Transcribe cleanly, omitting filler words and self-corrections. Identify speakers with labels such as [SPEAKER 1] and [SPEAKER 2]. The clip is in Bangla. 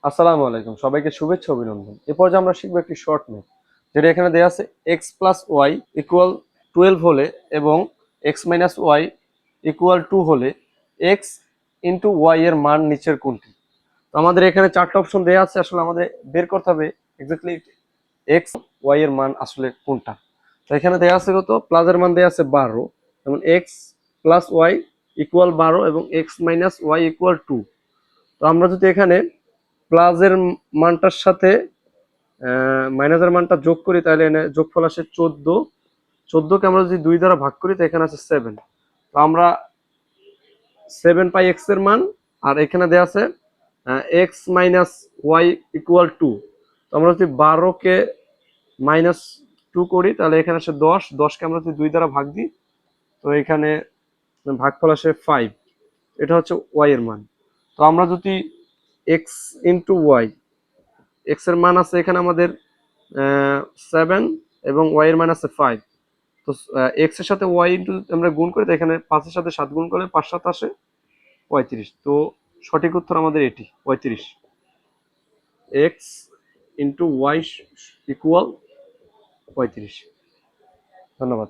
[SPEAKER 1] আসসালামু আলাইকুম, সবাইকে শুভেচ্ছা অভিনন্দন। এ পর্যায়ে আমরা শিখবো একটি শর্ট ম্যাথ, যেটা এখানে দেওয়া আছে এক্স প্লাস ওয়াই ইকুয়াল 12 হলে এবং এক্স মাইনাস ওয়াই ইকুয়াল 2 হলে এক্স ইন্টু ওয়াই এর মান নিচের কোনটি। তো আমাদের এখানে চারটা অপশন দেওয়া আছে, আসলে আমাদের বের করতে হবে এক্স্যাক্টলি এক্স ওয়াই এর মান আসলে কোনটা। তো এখানে দেওয়া আছে কত, প্লাসের মান দেওয়া আছে 12, যেমন এক্স প্লাস ওয়াই ইকুয়াল 12 এবং এক্স মাইনাস ওয়াই ইকুয়াল 2। তো আমরা যদি এখানে প্লাসের মানটার সাথে মাইনাসের মানটা যোগ করি, তাহলে এখানে যোগফল আসে 14। 14কে আমরা যদি 2 দ্বারা ভাগ করি, তো এখানে আছে 7। তো আমরা 7 পাই এক্স এর মান, আর এখানে দেওয়া আছে এক্স মাইনাস ওয়াই ইকুয়াল 2। তো আমরা যদি 12কে -2 করি, তাহলে এখানে আসে 10। 10কে আমরা যদি 2 দ্বারা ভাগ দিই, তো এখানে ভাগফল আসে 5। এটা হচ্ছে ওয়াই এর মান। তো আমরা যদি এক্স ইন্টু ওয়াই, এক্স এর মান আছে এখানে আমাদের 7 এবং ওয়াই এর মান আছে 5। তো এক্স এর সাথে ওয়াই ইন্টু আমরা গুণ করি, তো এখানে 5 এর সাথে 7 গুণ করলে 5 7 আসে 35। তো সঠিক উত্তর আমাদের এটি 35। X into Y equal 35। ধন্যবাদ।